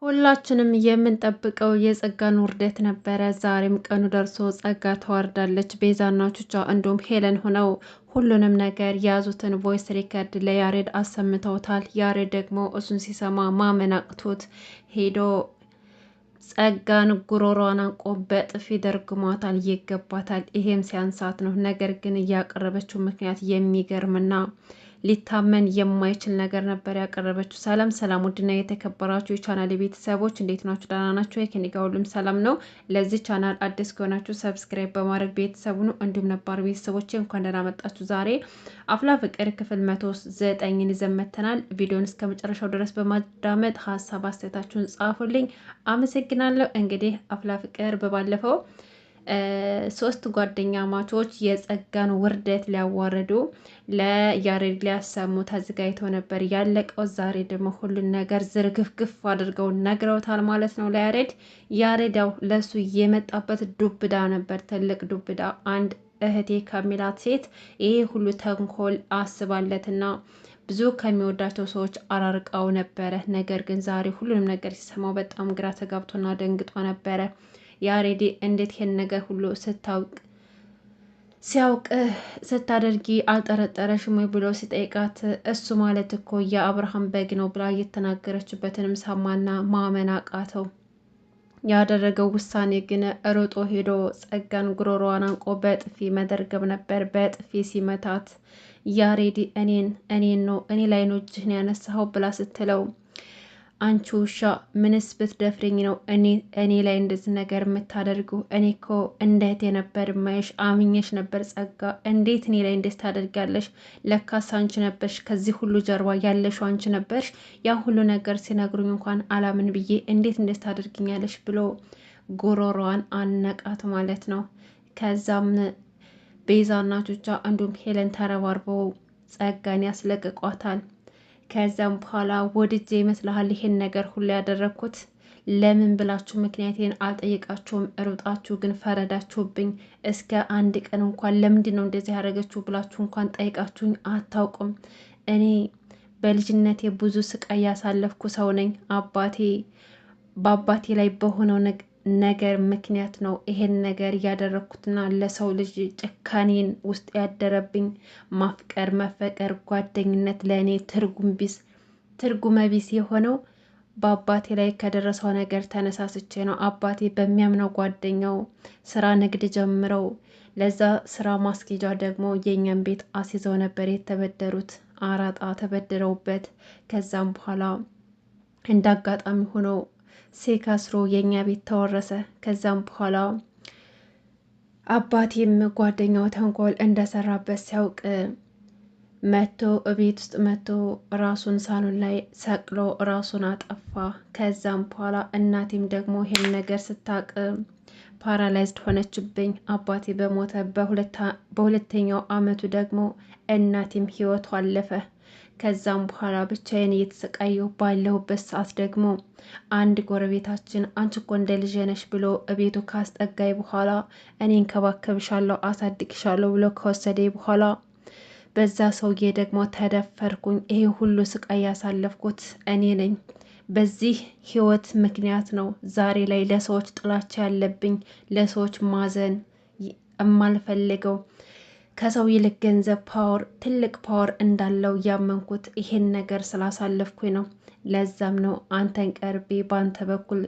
ሁላችንም የምንጠብቀው የጸጋን ውርደት ነበረ። ዛሬም ቀኑ ደርሶ ጸጋ ተዋርዳለች። ቤዛና ቹቻ እንዲሁም ሄለን ሆነው ሁሉንም ነገር የያዙትን ቮይስ ሪከርድ ለያሬድ አሰምተውታል። ያሬድ ደግሞ እሱን ሲሰማ ማመን አቅቶት ሄዶ ጸጋን ጉሮሯን አንቆ በጥፊ ደርግሟታል። ይገባታል፣ ይሄም ሲያንሳት ነው። ነገር ግን እያቀረበችው ምክንያት የሚገርምና ሊታመን የማይችል ነገር ነበር ያቀረበችው። ሰላም ሰላም! ውድና የተከበራችሁ የቻናል ቤተሰቦች እንዴት ናችሁ? ደህና ናችሁ? ከኔ ጋር ሁሉም ሰላም ነው። ለዚህ ቻናል አዲስ ከሆናችሁ ሰብስክራይብ በማድረግ ቤተሰቡ ነው። እንዲሁም ነባር ቤተሰቦች እንኳን ደህና መጣችሁ። ዛሬ አፍላ ፍቅር ክፍል 109ን ይዘን መጥተናል። ቪዲዮን እስከ መጨረሻው ድረስ በማዳመጥ ሀሳብ አስተያየታችሁን ጻፉልኝ። አመሰግናለሁ። እንግዲህ አፍላ ፍቅር በባለፈው ሶስት ጓደኛ ማቾች የጸጋን ውርደት ሊያዋርዱ ለያሬድ ሊያሰሙ ተዘጋጅተው ነበር ያለቀው። ዛሬ ደግሞ ሁሉን ነገር ዝርግፍግፍ አድርገው ነግረውታል ማለት ነው ለያሬድ። ያሬድ ያው ለሱ የመጣበት ዱብዳ ነበር፣ ትልቅ ዱብዳ። አንድ እህቴ ከሚላት ሴት ይሄ ሁሉ ተንኮል አስባለትና ብዙ ከሚወዳቸው ሰዎች አራርቀው ነበረ። ነገር ግን ዛሬ ሁሉንም ነገር ሲሰማው በጣም ግራ ተጋብቶና ደንግጦ ነበረ። ያሬድ እንዴት ይሄን ነገር ሁሉ ሲያውቅ ስታደርጊ አልጠረጠረሽም ወይ ብሎ ሲጠይቃት እሱ ማለት እኮ የአብርሃም በግ ነው ብላ እየተናገረችበትንም ሰማና ማመን አቃተው። ያደረገው ውሳኔ ግን ሮጦ ሄዶ ጸጋን ጉሮሮዋን አንቆ በጥፊ መደርገብ ነበር። በጥፊ ሲመታት ያሬድ እኔን ነው እኔ ላይ ነው እጅህን ያነሳኸው ብላ ስትለው አንቺ ውሻ ምንስ ብትደፍረኝ ነው እኔ ላይ እንደዚህ ነገር የምታደርጉ? እኔ እኮ እንዴት የነበር ማየሽ አምኜሽ ነበር ጸጋ፣ እንዴት እኔ ላይ እንደዚህ ታደርጋለሽ? ለካስ አንቺ ነበርሽ ከዚህ ሁሉ ጀርባ ያለሽው አንቺ ነበርሽ። ያ ሁሉ ነገር ሲነግሩኝ እንኳን አላምን ብዬ እንዴት እንደዚህ ታደርግኛለሽ ብሎ ጉሮሮዋን አነቃት ማለት ነው። ከዛም ቤዛና ቹቻ እንዲሁም ሄለን ተረባርበው ጸጋን ያስለቅቋታል። ከዛም በኋላ ወድጄ ይመስልሃል ይሄን ነገር ሁሉ ያደረግኩት? ለምን ብላችሁ ምክንያቴን አልጠየቃችሁም፣ ሩጣችሁ ግን ፈረዳችሁብኝ። እስከ አንድ ቀን እንኳን ለምንድን ነው እንደዚህ ያደረገችው ብላችሁ እንኳን ጠይቃችሁኝ አታውቁም። እኔ በልጅነቴ ብዙ ስቃይ ያሳለፍኩ ሰው ነኝ። በአባቴ ላይ በሆነው ነገር ምክንያት ነው ይሄን ነገር ያደረኩትና ለሰው ልጅ ጭካኔን ውስጥ ያደረብኝ። ማፍቀር፣ መፈቀር፣ ጓደኝነት ለእኔ ትርጉመ ቢስ የሆነው በአባቴ ላይ ከደረሰው ነገር ተነሳስቼ ነው። አባቴ በሚያምነው ጓደኛው ስራ ንግድ ጀምረው ለዛ ስራ ማስኬጃ ደግሞ የእኛን ቤት አስይዘው ነበር የተበደሩት። አራጣ ተበድረውበት ከዛም በኋላ እንዳጋጣሚ ሆኖ ሲከስሮ የኛ ቤት ተወረሰ። ከዛም በኋላ አባቴም ጓደኛው ተንኮል እንደሰራበት ሲያውቅ ቤት ውስጥ መቶ ራሱን ሳሎን ላይ ሰቅሎ ራሱን አጠፋ። ከዛም በኋላ እናቴም ደግሞ ይሄን ነገር ስታቅ ፓራላይዝድ ሆነችብኝ። አባቴ በሞተ በሁለተኛው አመቱ ደግሞ እናቴም ህይወቱ አለፈ። ከዛም በኋላ ብቻዬን እየተሰቃየሁ ባለሁበት ሰዓት ደግሞ አንድ ጎረቤታችን አንቺ እኮ እንደ ልጄ ነሽ ብሎ እቤቱ ካስጠጋኝ በኋላ እኔ እንከባከብሻለሁ አሳድግሻለሁ ብሎ ከወሰደኝ በኋላ በዛ ሰውዬ ደግሞ ተደፈርኩኝ። ይሄ ሁሉ ስቃይ ያሳለፍኩት እኔ ነኝ። በዚህ ህይወት ምክንያት ነው ዛሬ ላይ ለሰዎች ጥላቻ ያለብኝ፣ ለሰዎች ማዘን የማልፈልገው። ከሰው ይልቅ ገንዘብ ትልቅ ፓወር እንዳለው ያመንኩት ይሄን ነገር ስላሳለፍኩኝ ነው። ለዛም ነው አንተን ቀርቤ በአንተ በኩል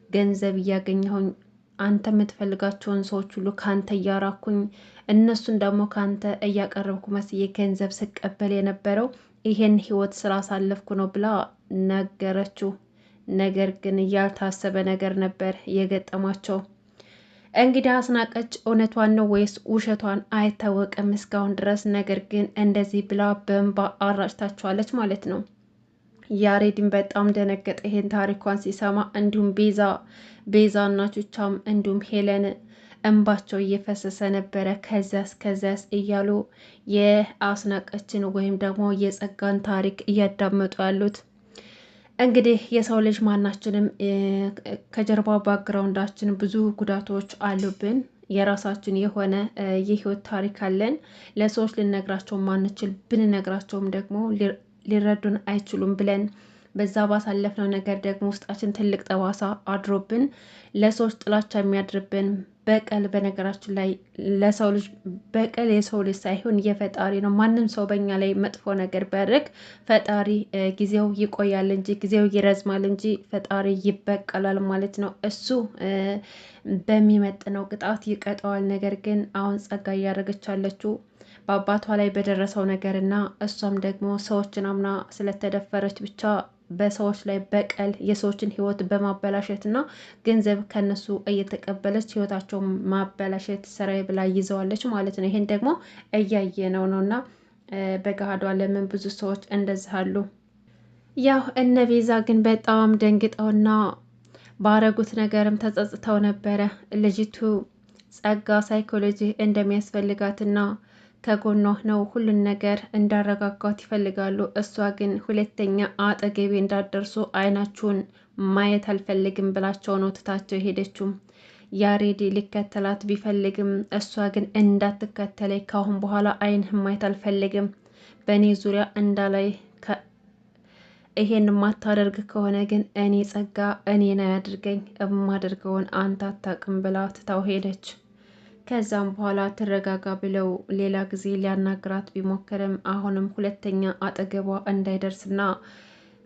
ገንዘብ እያገኘሁኝ አንተ የምትፈልጋቸውን ሰዎች ሁሉ ካንተ እያራኩኝ እነሱን ደግሞ ካንተ እያቀረብኩ መስዬ ገንዘብ ስቀበል የነበረው ይሄን ህይወት ስላሳለፍኩ ነው ብላ ነገረችው። ነገር ግን ያልታሰበ ነገር ነበር የገጠማቸው። እንግዲህ አስናቀች እውነቷን ነው ወይስ ውሸቷን አይታወቅም እስካሁን ድረስ። ነገር ግን እንደዚህ ብላ በእንባ አራጭታቸዋለች ማለት ነው። ያሬድን በጣም ደነገጠ ይሄን ታሪኳን ሲሰማ። እንዲሁም ቤዛና ቹቻም እንዲሁም ሄለን እንባቸው እየፈሰሰ ነበረ። ከዚያስ እያሉ የአስናቀችን ወይም ደግሞ የጸጋን ታሪክ እያዳመጡ ያሉት። እንግዲህ የሰው ልጅ ማናችንም ከጀርባ ባክግራውንዳችን ብዙ ጉዳቶች አሉብን። የራሳችን የሆነ የህይወት ታሪክ አለን። ለሰዎች ልነግራቸው ማንችል፣ ብንነግራቸውም ደግሞ ሊረዱን አይችሉም ብለን በዛ ባሳለፍነው ነገር ደግሞ ውስጣችን ትልቅ ጠባሳ አድሮብን ለሰዎች ጥላቻ የሚያድርብን በቀል። በነገራችን ላይ ለሰው ልጅ በቀል የሰው ልጅ ሳይሆን የፈጣሪ ነው። ማንም ሰው በእኛ ላይ መጥፎ ነገር ቢያደርግ ፈጣሪ ጊዜው ይቆያል እንጂ ጊዜው ይረዝማል እንጂ ፈጣሪ ይበቀላል ማለት ነው። እሱ በሚመጥነው ቅጣት ይቀጠዋል። ነገር ግን አሁን ጸጋ እያደረገች ያለችው በአባቷ ላይ በደረሰው ነገር እና እሷም ደግሞ ሰዎችን አምና ስለተደፈረች ብቻ በሰዎች ላይ በቀል የሰዎችን ህይወት በማበላሸት እና ገንዘብ ከነሱ እየተቀበለች ህይወታቸውን ማበላሸት ስራዬ ብላ ይዘዋለች ማለት ነው። ይሄን ደግሞ እያየ ነው እና በገሃዱ ዓለምን ብዙ ሰዎች እንደዚህ አሉ። ያው እነ ቤዛ ግን በጣም ደንግጠውና ባረጉት ነገርም ተጸጽተው ነበረ። ልጅቱ ጸጋ ሳይኮሎጂ እንደሚያስፈልጋትና ከጎኗ ነው ሁሉን ነገር እንዳረጋጋት ይፈልጋሉ። እሷ ግን ሁለተኛ አጠገቤ እንዳትደርሱ አይናችሁን ማየት አልፈልግም ብላቸው ነው ትታቸው ሄደችው። ያሬድ ሊከተላት ቢፈልግም እሷ ግን እንዳትከተለኝ ካሁን በኋላ አይንህን ማየት አልፈልግም፣ በእኔ ዙሪያ እንዳላይ ይሄን ማታደርግ ከሆነ ግን እኔ ጸጋ እኔን አያድርገኝ፣ የማደርገውን አንተ አታውቅም ብላ ትታው ሄደች። ከዛም በኋላ ትረጋጋ ብለው ሌላ ጊዜ ሊያናግራት ቢሞክርም አሁንም ሁለተኛ አጠገቧ እንዳይደርስና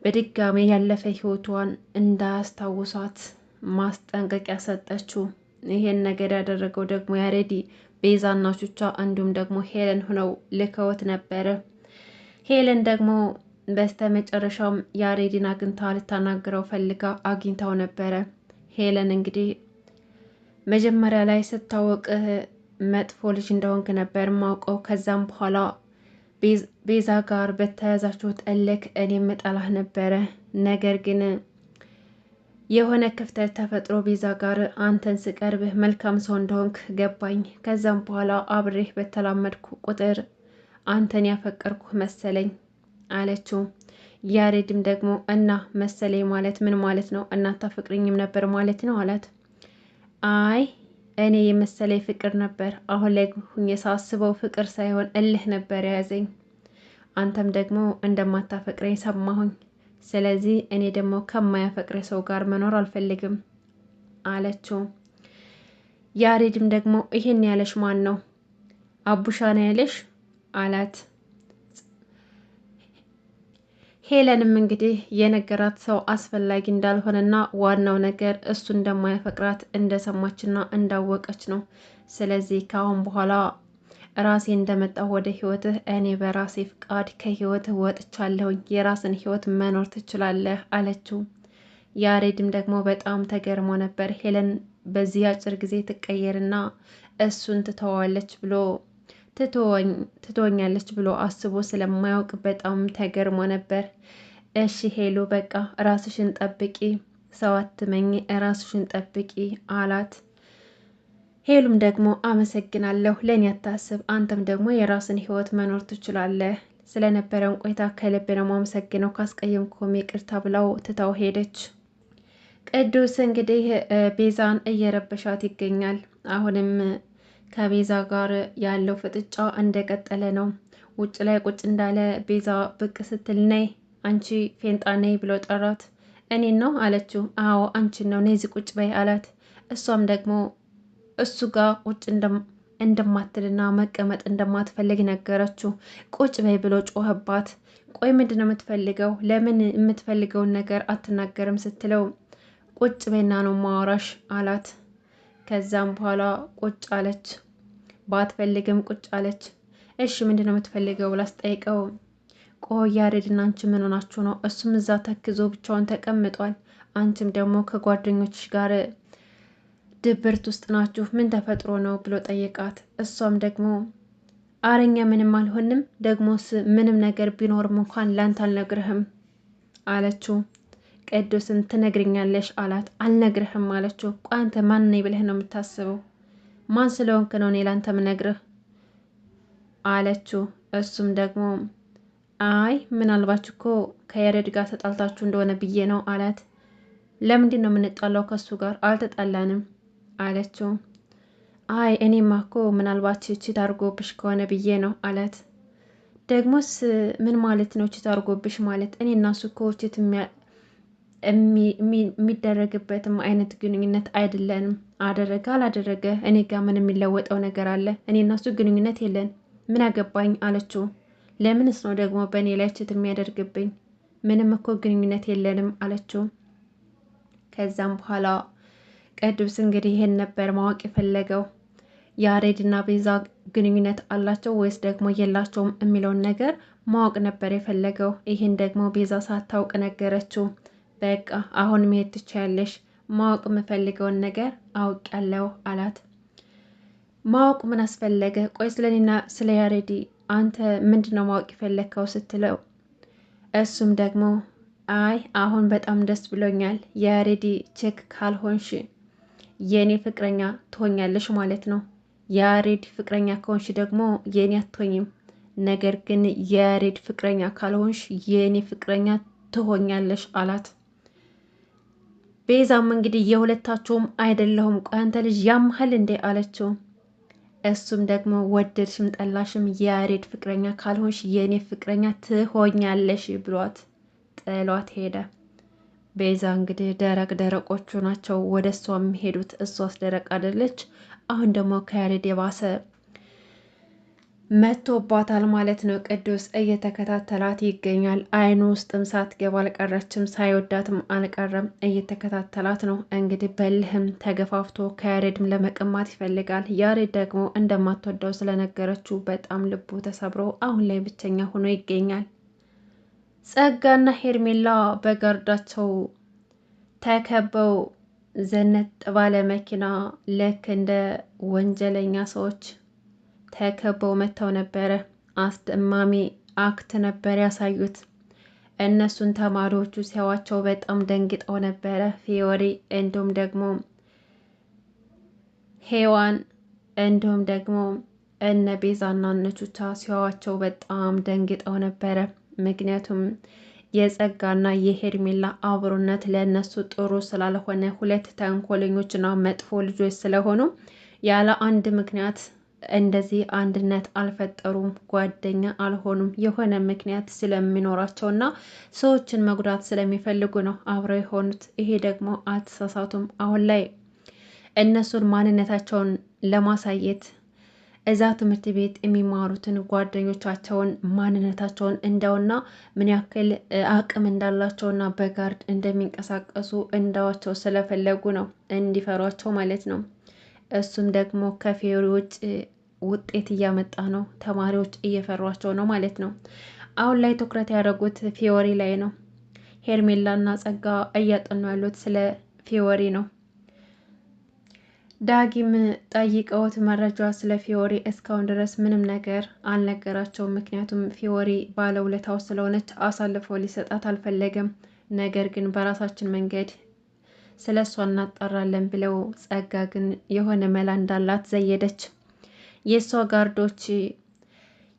በድጋሚ ያለፈ ህይወቷን እንዳያስታውሷት ማስጠንቀቂያ ሰጠችው። ይሄን ነገር ያደረገው ደግሞ ያሬዲ ቤዛና ቹቻ እንዲሁም ደግሞ ሄለን ሆነው ልከውት ነበረ። ሄለን ደግሞ በስተ መጨረሻም ያሬድን አግኝታ ልታናግረው ፈልጋ አግኝታው ነበረ። ሄለን እንግዲህ መጀመሪያ ላይ ስታወቅ መጥፎ ልጅ እንደሆንክ ነበር ማውቀው። ከዛም በኋላ ቤዛ ጋር በተያዛችሁት እልክ እኔም እጠላህ ነበረ። ነገር ግን የሆነ ክፍተት ተፈጥሮ ቤዛ ጋር አንተን ስቀርብህ መልካም ሰው እንደሆንክ ገባኝ። ከዛም በኋላ አብሬህ በተላመድኩ ቁጥር አንተን ያፈቀርኩህ መሰለኝ አለችው። ያሬድም ደግሞ እና መሰለኝ ማለት ምን ማለት ነው? እናታ ፍቅርኝም ነበር ማለት ነው አላት። አይ እኔ የመሰለኝ ፍቅር ነበር፣ አሁን ላይ ሁኜ ሳስበው ፍቅር ሳይሆን እልህ ነበር የያዘኝ። አንተም ደግሞ እንደማታፈቅረኝ ሰማሁኝ። ስለዚህ እኔ ደግሞ ከማያፈቅረ ሰው ጋር መኖር አልፈልግም አለችው። ያሬድም ደግሞ ይሄን ያለሽ ማን ነው? አቡሻና ያለሽ አላት። ሄለንም እንግዲህ የነገራት ሰው አስፈላጊ እንዳልሆነና ዋናው ነገር እሱ እንደማያፈቅራት እንደሰማችና እንዳወቀች ነው። ስለዚህ ከአሁን በኋላ ራሴ እንደመጣሁ ወደ ህይወትህ እኔ በራሴ ፍቃድ ከህይወትህ ወጥቻለሁኝ፣ የራስን ህይወት መኖር ትችላለህ አለችው። ያሬድም ደግሞ በጣም ተገርሞ ነበር። ሄለን በዚህ አጭር ጊዜ ትቀየርና እሱን ትተዋለች ብሎ ትተወኛለች ብሎ አስቦ ስለማያውቅ በጣም ተገርሞ ነበር። እሺ ሄሉ በቃ ራስሽን ጠብቂ፣ ሰው አትመኝ፣ ራስሽን ጠብቂ አላት። ሄሉም ደግሞ አመሰግናለሁ፣ ለእኔ አታስብ፣ አንተም ደግሞ የራስን ህይወት መኖር ትችላለህ፣ ስለነበረን ቆይታ ከልብ ነው የማመሰግነው፣ ካስቀየምኩም ይቅርታ ብለው ትታው ሄደች። ቅዱስ እንግዲህ ቤዛን እየረበሻት ይገኛል። አሁንም ከቤዛ ጋር ያለው ፍጥጫ እንደቀጠለ ነው። ውጭ ላይ ቁጭ እንዳለ ቤዛ ብቅ ስትል ነይ አንቺ ፌንጣ ነይ ብሎ ጠራት። እኔን ነው አለችው። አዎ አንቺን ነው፣ ነይ እዚህ ቁጭ በይ አላት። እሷም ደግሞ እሱ ጋር ቁጭ እንደማትልና መቀመጥ እንደማትፈልግ ነገረችው። ቁጭ በይ ብሎ ጮኸባት። ቆይ ምንድን ነው የምትፈልገው? ለምን የምትፈልገውን ነገር አትናገርም ስትለው ቁጭ በይና ነው ማወራሽ አላት። ከዛም በኋላ ቁጭ አለች። ባትፈልግም ቁጭ አለች። እሺ ምንድን ነው የምትፈልገው ብላ ስጠይቀው ቆይ ያሬድና አንቺ ምን ሆናችሁ ነው? እሱም እዛ ተክዞ ብቻውን ተቀምጧል፣ አንቺም ደግሞ ከጓደኞችሽ ጋር ድብርት ውስጥ ናችሁ፣ ምን ተፈጥሮ ነው ብሎ ጠየቃት። እሷም ደግሞ አረኛ ምንም አልሆንም፣ ደግሞስ ምንም ነገር ቢኖርም እንኳን ላንተ አልነግርህም አለችው። ቅዱስም ትነግርኛለሽ አላት። አልነግርህም አለችው። ቆይ አንተ ማን ነኝ ብለህ ነው የምታስበው? ማን ስለሆንክ ነው እኔ ላንተ ምነግርህ አለችው። እሱም ደግሞ አይ ምናልባት እኮ ከያሬድ ጋር ተጣልታችሁ እንደሆነ ብዬ ነው አላት። ለምንድን ነው የምንጣላው? ከሱ ጋር አልተጣላንም አለችው። አይ እኔማ እኮ ምናልባት ቺት አድርጎብሽ ከሆነ ብዬ ነው አላት። ደግሞስ ምን ማለት ነው ቺት አድርጎብሽ ማለት? እኔ እና እሱ እኮ የሚደረግበትም አይነት ግንኙነት አይደለንም። አደረገ አላደረገ እኔ ጋር ምን የሚለወጠው ነገር አለ? እኔ እና እሱ ግንኙነት የለን። ምን አገባኝ አለችው። ለምንስ ነው ደግሞ በእኔ ላይ ችት የሚያደርግብኝ? ምንም እኮ ግንኙነት የለንም አለችው። ከዛም በኋላ ቅዱስ እንግዲህ ይሄን ነበር ማወቅ የፈለገው። ያሬድና ቤዛ ግንኙነት አላቸው ወይስ ደግሞ የላቸውም የሚለውን ነገር ማወቅ ነበር የፈለገው። ይህን ደግሞ ቤዛ ሳታውቅ ነገረችው። በቃ አሁን መሄድ ትችያለሽ፣ ማወቅ የምፈልገውን ነገር አውቄያለሁ አላት። ማወቅ ምን አስፈለገ? ቆይ ስለኔና ስለ ያሬድ አንተ ምንድነው ማወቅ የፈለግከው ስትለው፣ እሱም ደግሞ አይ አሁን በጣም ደስ ብሎኛል፣ የያሬድ ቼክ ካልሆንሽ የእኔ ፍቅረኛ ትሆኛለሽ ማለት ነው። የያሬድ ፍቅረኛ ከሆንሽ ደግሞ የእኔ አትሆኝም፣ ነገር ግን የያሬድ ፍቅረኛ ካልሆንሽ የእኔ ፍቅረኛ ትሆኛለሽ አላት። ቤዛም እንግዲህ የሁለታቸውም አይደለሁም፣ ቆይ አንተ ልጅ ያምሃል እንዴ አለችው። እሱም ደግሞ ወደድሽም ጠላሽም የያሬድ ፍቅረኛ ካልሆንሽ የእኔ ፍቅረኛ ትሆኛለሽ ብሏት ጥሏት ሄደ። ቤዛ እንግዲህ ደረቅ ደረቆቹ ናቸው ወደ እሷ የሚሄዱት፣ እሷስ ደረቅ አይደለች። አሁን ደግሞ ከያሬድ የባሰ መቶባታል ማለት ነው። ቅዱስ እየተከታተላት ይገኛል። አይኑ ውስጥም ሳትገባ አልቀረችም፣ ሳይወዳትም አልቀረም፣ እየተከታተላት ነው። እንግዲህ በልህም ተገፋፍቶ ከያሬድም ለመቀማት ይፈልጋል። ያሬድ ደግሞ እንደማትወደው ስለነገረችው በጣም ልቡ ተሰብሮ አሁን ላይ ብቸኛ ሆኖ ይገኛል። ጸጋና ሄርሜላ በጋርዳቸው ተከበው ዘነጥ ባለ መኪና ልክ እንደ ወንጀለኛ ሰዎች ተከበው መጥተው ነበረ። አስደማሚ አክት ነበር ያሳዩት። እነሱን ተማሪዎቹ ሲያዋቸው በጣም ደንግጠው ነበረ። ፊዮሪ እንዲሁም ደግሞ ሄዋን እንዲሁም ደግሞ እነ ቤዛና እነቹቻ ሲያዋቸው በጣም ደንግጠው ነበረ። ምክንያቱም የጸጋና የሄርሜላ አብሮነት ለእነሱ ጥሩ ስላልሆነ፣ ሁለት ተንኮለኞችና መጥፎ ልጆች ስለሆኑ ያለ አንድ ምክንያት እንደዚህ አንድነት አልፈጠሩም፣ ጓደኛ አልሆኑም። የሆነ ምክንያት ስለሚኖራቸውና ሰዎችን መጉዳት ስለሚፈልጉ ነው አብረው የሆኑት። ይሄ ደግሞ አልተሳሳቱም። አሁን ላይ እነሱን ማንነታቸውን ለማሳየት እዛ ትምህርት ቤት የሚማሩትን ጓደኞቻቸውን ማንነታቸውን እንዳውና ምን ያክል አቅም እንዳላቸውና በጋርድ እንደሚንቀሳቀሱ እንዳዋቸው ስለፈለጉ ነው፣ እንዲፈሯቸው ማለት ነው። እሱም ደግሞ ከፊዮሪ ውጭ ውጤት እያመጣ ነው። ተማሪዎች እየፈሯቸው ነው ማለት ነው። አሁን ላይ ትኩረት ያደረጉት ፊዮሪ ላይ ነው። ሄርሜላና ጸጋ እያጠኑ ያሉት ስለ ፊዮሪ ነው። ዳጊም ጠይቀውት መረጃ ስለ ፊዮሪ እስካሁን ድረስ ምንም ነገር አልነገራቸውም። ምክንያቱም ፊዮሪ ባለውለታው ስለሆነች አሳልፈው ሊሰጣት አልፈለገም። ነገር ግን በራሳችን መንገድ ስለ እሷ እናጣራለን ብለው፣ ጸጋ ግን የሆነ መላ እንዳላት ዘየደች። የእሷ ጋርዶች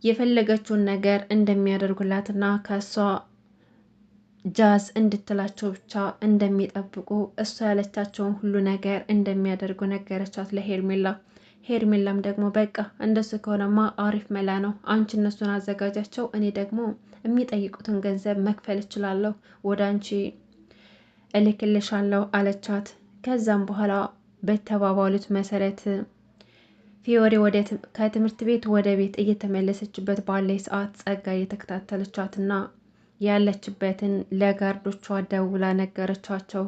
የፈለገችውን ነገር እንደሚያደርጉላትና ከእሷ ጃዝ እንድትላቸው ብቻ እንደሚጠብቁ፣ እሷ ያለቻቸውን ሁሉ ነገር እንደሚያደርጉ ነገረቻት ለሄርሜላ። ሄርሜላም ደግሞ በቃ እንደሱ ከሆነማ አሪፍ መላ ነው፣ አንቺ እነሱን አዘጋጃቸው፣ እኔ ደግሞ የሚጠይቁትን ገንዘብ መክፈል እችላለሁ፣ ወደ አንቺ እልክልሻለሁ አለቻት። ከዛም በኋላ በተባባሉት መሰረት ፊዮሪ ከትምህርት ቤት ወደ ቤት እየተመለሰችበት ባለ ሰዓት ጸጋ እየተከታተለቻትና ያለችበትን ለጋርዶቿ ደውላ ነገረቻቸው።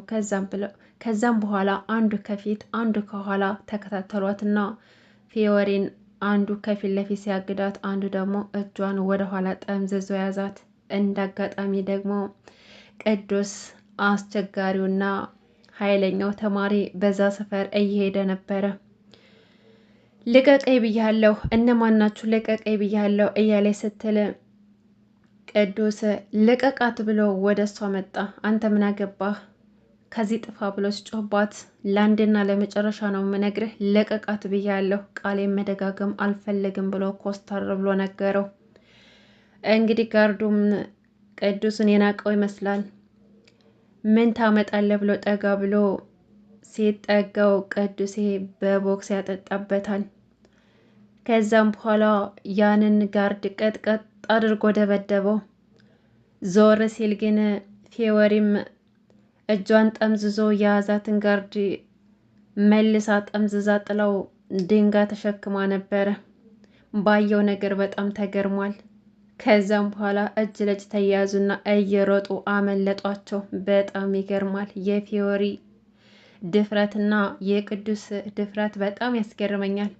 ከዛም በኋላ አንዱ ከፊት አንዱ ከኋላ ተከታተሏትና ፊዮሪን አንዱ ከፊት ለፊት ሲያግዳት፣ አንዱ ደግሞ እጇን ወደ ኋላ ጠምዝዞ ያዛት። እንዳጋጣሚ ደግሞ ቅዱስ አስቸጋሪውና ኃይለኛው ተማሪ በዛ ሰፈር እየሄደ ነበረ። ልቀቀኝ ብያለሁ፣ እነማን ናችሁ ልቀቀኝ ብያለሁ እያለ ስትል ቅዱስ ልቀቃት ብሎ ወደ እሷ መጣ። አንተ ምን አገባህ ከዚህ ጥፋ ብሎ ሲጮህባት፣ ለአንድና ለመጨረሻ ነው ምነግርህ፣ ልቀቃት ብያለሁ፣ ቃሌን መደጋገም አልፈልግም ብሎ ኮስተር ብሎ ነገረው። እንግዲህ ጋርዱም ቅዱስን የናቀው ይመስላል። ምን ታመጣለህ ብሎ ጠጋ ብሎ ሲጠጋው ቅዱሴ በቦክስ ያጠጣበታል። ከዛም በኋላ ያንን ጋርድ ቀጥቀጥ አድርጎ ደበደበው። ዞር ሲል ግን ፊዮሪም እጇን ጠምዝዞ የያዛትን ጋርድ መልሳ ጠምዝዛ ጥለው ድንጋይ ተሸክማ ነበረ። ባየው ነገር በጣም ተገርሟል። ከዛም በኋላ እጅ ለእጅ ተያያዙና እየሮጡ አመለጧቸው። በጣም ይገርማል። የፊዮሪ ድፍረትና የቅዱስ ድፍረት በጣም ያስገርመኛል።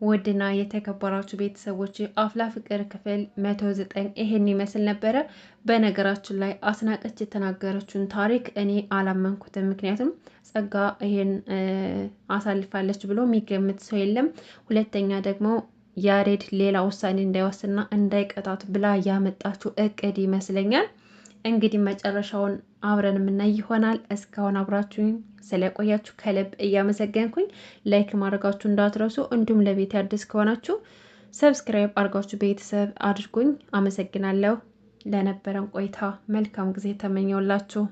ውድና የተከበራችሁ ቤተሰቦች አፍላ ፍቅር ክፍል 109 ይሄን ይመስል ነበረ። በነገራችን ላይ አስናቀች የተናገረችውን ታሪክ እኔ አላመንኩትም። ምክንያቱም ጸጋ ይሄን አሳልፋለች ብሎ የሚገምት ሰው የለም። ሁለተኛ ደግሞ ያሬድ ሌላ ውሳኔ እንዳይወስና እንዳይቀጣት ብላ ያመጣችው እቅድ ይመስለኛል። እንግዲህ መጨረሻውን አብረን የምናይ ይሆናል። እስካሁን አብራችሁኝ ስለቆያችሁ ከልብ እያመሰገንኩኝ ላይክ ማድረጋችሁ እንዳትረሱ፣ እንዲሁም ለቤት አዲስ ከሆናችሁ ሰብስክራይብ አድርጋችሁ ቤተሰብ አድርጉኝ። አመሰግናለሁ። ለነበረን ቆይታ መልካም ጊዜ ተመኘውላችሁ።